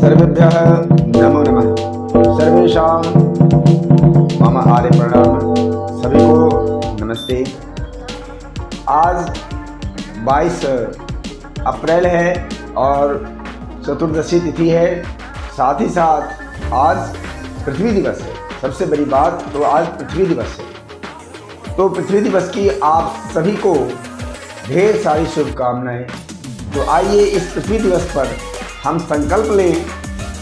सर्वेभ्यः नमो नमः। सर्वेषां मम आर्य प्रणाम। सभी को नमस्ते। आज 22 अप्रैल है और चतुर्दशी तिथि है। साथ ही साथ आज पृथ्वी दिवस है। सबसे बड़ी बात तो आज पृथ्वी दिवस है। तो पृथ्वी दिवस की आप सभी को ढेर सारी शुभकामनाएं। तो आइए इस पृथ्वी दिवस पर हम संकल्प लें,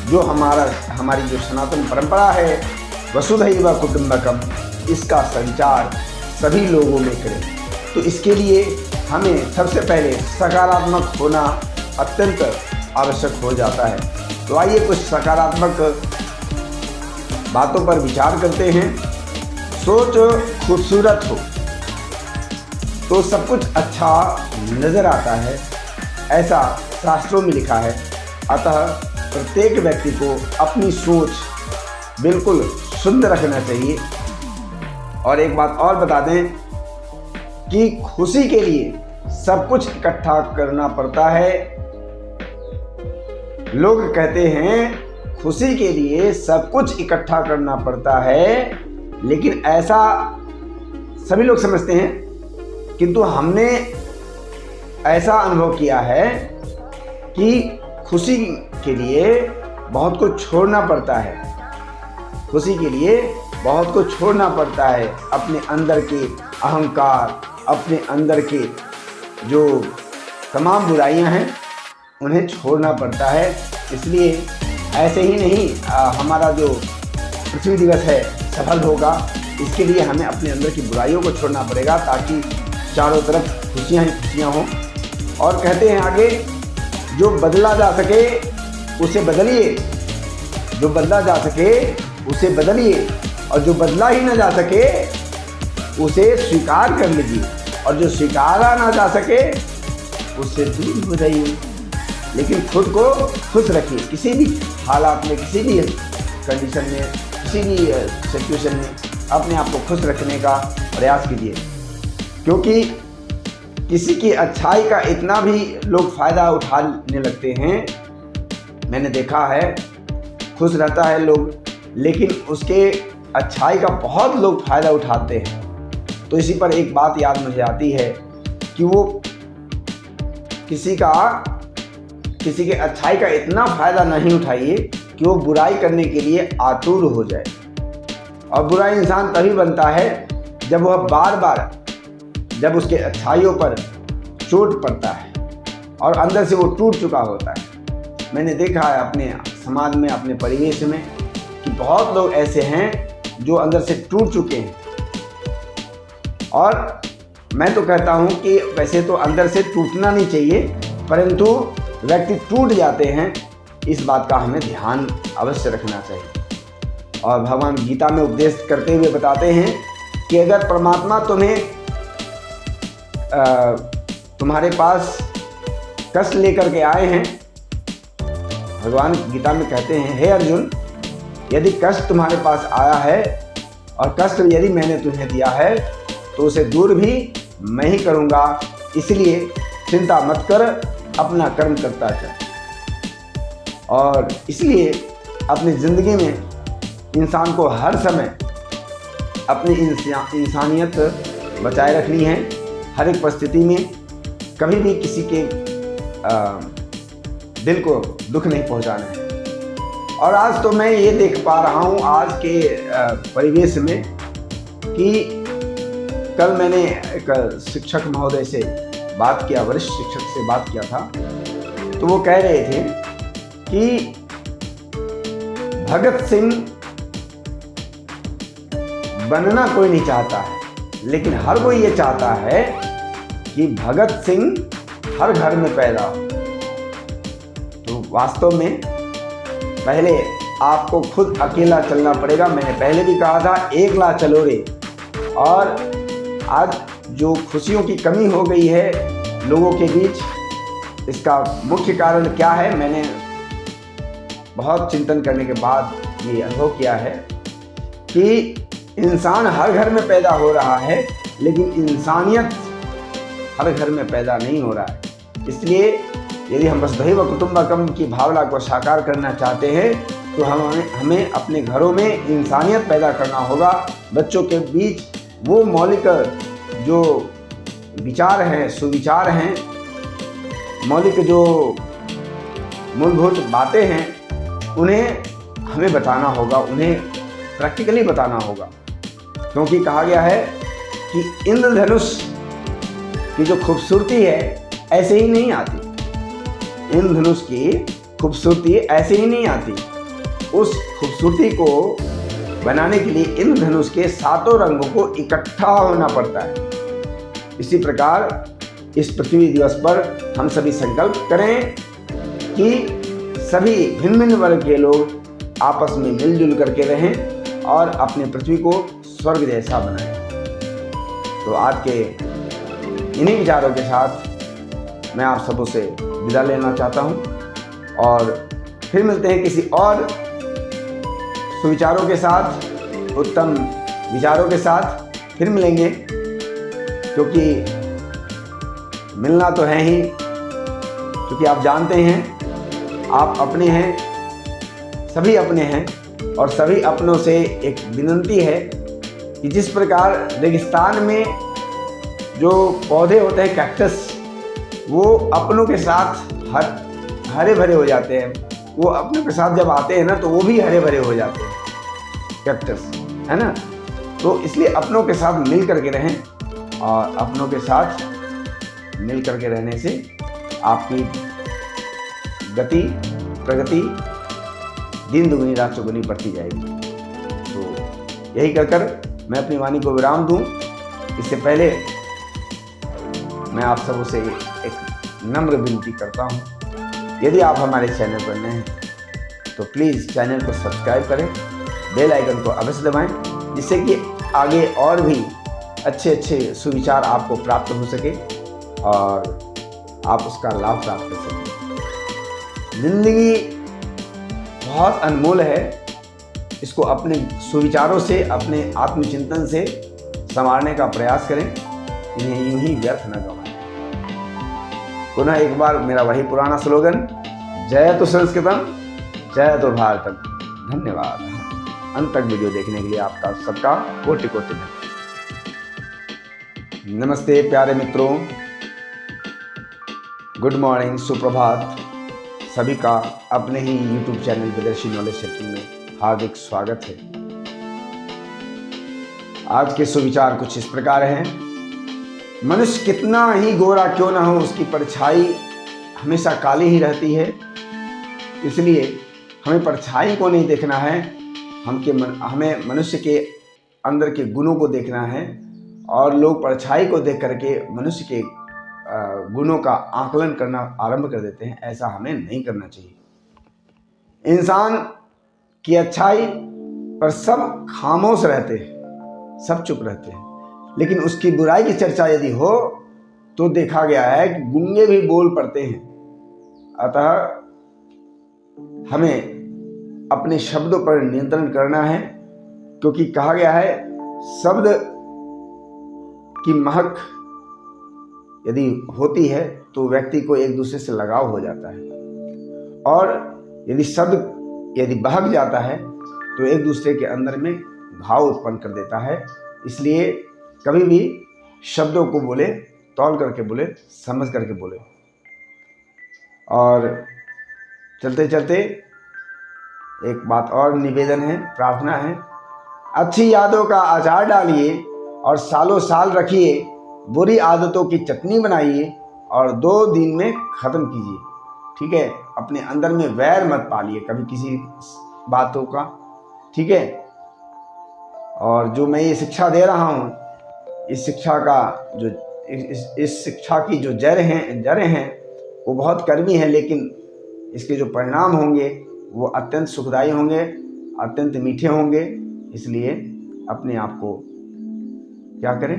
जो हमारी जो सनातन परंपरा है वसुधैव कुटुंबकम, इसका संचार सभी लोगों में करें। तो इसके लिए हमें सबसे पहले सकारात्मक होना अत्यंत आवश्यक हो जाता है। तो आइए कुछ सकारात्मक बातों पर विचार करते हैं। सोच खूबसूरत हो तो सब कुछ अच्छा नज़र आता है, ऐसा शास्त्रों में लिखा है। अतः प्रत्येक व्यक्ति को अपनी सोच बिल्कुल शुद्ध रखना चाहिए। और एक बात और बता दें कि खुशी के लिए सब कुछ इकट्ठा करना पड़ता है। लोग कहते हैं खुशी के लिए सब कुछ इकट्ठा करना पड़ता है, लेकिन ऐसा सभी लोग समझते हैं, किंतु हमने ऐसा अनुभव किया है कि खुशी के लिए बहुत कुछ छोड़ना पड़ता है। खुशी के लिए बहुत कुछ छोड़ना पड़ता है। अपने अंदर के अहंकार, अपने अंदर के जो तमाम बुराइयां हैं, उन्हें छोड़ना पड़ता है। इसलिए ऐसे ही नहीं हमारा जो पृथ्वी दिवस है सफल होगा। इसके लिए हमें अपने अंदर की बुराइयों को छोड़ना पड़ेगा, ताकि चारों तरफ खुशियाँ ही खुशियाँ हों। और कहते हैं आगे, जो बदला जा सके उसे बदलिए, जो बदला जा सके उसे बदलिए, और जो बदला ही ना जा सके उसे स्वीकार कर लीजिए, और जो स्वीकारा ना जा सके उससे दूर हो जाइए। लेकिन खुद को खुश रखिए। किसी भी हालात में, किसी भी कंडीशन में, किसी भी सिचुएशन में अपने आप को खुश रखने का प्रयास कीजिए, क्योंकि किसी की अच्छाई का इतना भी लोग फ़ायदा उठाने लगते हैं। मैंने देखा है, खुश रहता है लोग, लेकिन उसके अच्छाई का बहुत लोग फ़ायदा उठाते हैं। तो इसी पर एक बात याद मुझे आती है कि वो किसी के अच्छाई का इतना फ़ायदा नहीं उठाइए कि वो बुराई करने के लिए आतुर हो जाए। और बुरा इंसान तभी बनता है जब वह बार बार, जब उसके अच्छाइयों पर चोट पड़ता है और अंदर से वो टूट चुका होता है। मैंने देखा है अपने समाज में, अपने परिवेश में, कि बहुत लोग ऐसे हैं जो अंदर से टूट चुके हैं। और मैं तो कहता हूँ कि वैसे तो अंदर से टूटना नहीं चाहिए, परंतु व्यक्ति टूट जाते हैं, इस बात का हमें ध्यान अवश्य रखना चाहिए। और भगवान गीता में उपदेश करते हुए बताते हैं कि अगर परमात्मा तुम्हारे पास कष्ट लेकर के आए हैं, भगवान गीता में कहते हैं, हे अर्जुन, यदि कष्ट तुम्हारे पास आया है और कष्ट यदि मैंने तुम्हें दिया है, तो उसे दूर भी मैं ही करूँगा। इसलिए चिंता मत कर, अपना कर्म करता चल। और इसलिए अपनी ज़िंदगी में इंसान को हर समय अपनी इंसानियत बचाए रखनी है। हर एक परिस्थिति में कभी भी किसी के दिल को दुख नहीं पहुंचाना है। और आज तो मैं ये देख पा रहा हूँ आज के परिवेश में कि कल मैंने एक शिक्षक महोदय से बात किया, वरिष्ठ शिक्षक से बात किया था। तो वो कह रहे थे कि भगत सिंह बनना कोई नहीं चाहता है, लेकिन हर कोई ये चाहता है कि भगत सिंह हर घर में पैदा हो। तो वास्तव में पहले आपको खुद अकेला चलना पड़ेगा। मैंने पहले भी कहा था, एकला चलो रे। और आज जो खुशियों की कमी हो गई है लोगों के बीच, इसका मुख्य कारण क्या है? मैंने बहुत चिंतन करने के बाद ये अनुभव किया है कि इंसान हर घर में पैदा हो रहा है, लेकिन इंसानियत हर घर में पैदा नहीं हो रहा है। इसलिए यदि हम वसुधैव कुटुंबकम की भावना को साकार करना चाहते हैं तो हमें अपने घरों में इंसानियत पैदा करना होगा। बच्चों के बीच वो मौलिक जो विचार हैं, सुविचार हैं, मौलिक जो मूलभूत बातें हैं, उन्हें हमें बताना होगा, उन्हें प्रैक्टिकली बताना होगा। क्योंकि कहा गया है कि इंद्रधनुष की जो खूबसूरती है ऐसे ही नहीं आती, इंद्रधनुष की खूबसूरती ऐसे ही नहीं आती। उस खूबसूरती को बनाने के लिए इंद्रधनुष के 7 रंगों को इकट्ठा होना पड़ता है। इसी प्रकार इस पृथ्वी दिवस पर हम सभी संकल्प करें कि सभी भिन्न भिन्न वर्ग के लोग आपस में मिलजुल करके रहें और अपने पृथ्वी को स्वर्ग जैसा बनाएं। तो आज के इन्हीं विचारों के साथ मैं आप सबों से विदा लेना चाहता हूं और फिर मिलते हैं किसी और सुविचारों के साथ, उत्तम विचारों के साथ फिर मिलेंगे। क्योंकि मिलना तो है ही, क्योंकि आप जानते हैं आप अपने हैं, सभी अपने हैं और सभी अपनों से एक विनती है कि जिस प्रकार रेगिस्तान में जो पौधे होते हैं कैक्टस, वो अपनों के साथ हरे भरे हो जाते हैं, वो अपनों के साथ जब आते हैं ना तो वो भी हरे भरे हो जाते हैं कैक्टस, है ना। तो इसलिए अपनों के साथ मिल करके रहें और अपनों के साथ मिल करके रहने से आपकी गति प्रगति दिन दुगनी रात चौगुनी बढ़ती जाएगी। तो यही कर मैं अपनी वाणी को विराम दूं। इससे पहले मैं आप सबों से एक नम्र विनती करता हूं, यदि आप हमारे चैनल पर नए हैं तो प्लीज़ चैनल को सब्सक्राइब करें, बेल आइकन को अवश्य दबाएं, जिससे कि आगे और भी अच्छे अच्छे सुविचार आपको प्राप्त हो सके और आप उसका लाभ प्राप्त कर सकें। जिंदगी बहुत अनमोल है, इसको अपने सुविचारों से, अपने आत्मचिंतन से संवारने का प्रयास करें, इन्हें यूं ही व्यर्थ न गवाएं। पुनः एक बार मेरा वही पुराना स्लोगन, जय तो संस्कृतम जय तो भारतम। धन्यवाद। अंत तक वीडियो देखने के लिए आपका सबका कोटि कोटि धन्यवाद। नमस्ते प्यारे मित्रों, गुड मॉर्निंग, सुप्रभात। सभी का अपने ही YouTube चैनल विदेशी नॉलेज सेटिंग में हार्दिक स्वागत है। आज के सुविचार कुछ इस प्रकार हैं। मनुष्य कितना ही गोरा क्यों ना हो, उसकी परछाई हमेशा काली ही रहती है। इसलिए हमें परछाई को नहीं देखना है, हमें मनुष्य के अंदर के गुणों को देखना है। और लोग परछाई को देख करके मनुष्य के गुणों का आकलन करना आरंभ कर देते हैं। ऐसा हमें नहीं करना चाहिए। इंसान की अच्छाई पर सब खामोश रहते हैं, सब चुप रहते हैं, लेकिन उसकी बुराई की चर्चा यदि हो तो देखा गया है कि गूंगे भी बोल पड़ते हैं। अतः हमें अपने शब्दों पर नियंत्रण करना है, क्योंकि कहा गया है शब्द की महक यदि होती है तो व्यक्ति को एक दूसरे से लगाव हो जाता है, और यदि शब्द यदि बहक जाता है तो एक दूसरे के अंदर में घाव उत्पन्न कर देता है। इसलिए कभी भी शब्दों को बोले, तौल करके बोले, समझ करके बोले। और चलते चलते एक बात और निवेदन है, प्रार्थना है, अच्छी यादों का अचार डालिए और सालों साल रखिए, बुरी आदतों की चटनी बनाइए और 2 दिन में ख़त्म कीजिए। ठीक है, अपने अंदर में वैर मत पालिए कभी किसी बातों का, ठीक है। और जो मैं ये शिक्षा दे रहा हूँ, इस शिक्षा का जो इस शिक्षा की जो जड़ें हैं वो बहुत कड़वी हैं, लेकिन इसके जो परिणाम होंगे वो अत्यंत सुखदायी होंगे, अत्यंत मीठे होंगे। इसलिए अपने आप को क्या करें,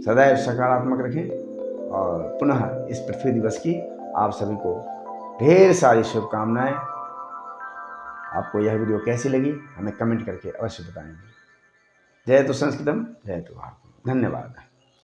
सदैव सकारात्मक रखें। और पुनः इस पृथ्वी दिवस की आप सभी को ढेर सारी शुभकामनाएं। आपको यह वीडियो कैसी लगी हमें कमेंट करके अवश्य बताएंगे। जय तो संस्कृतम जय तो भारतम। धन्यवाद।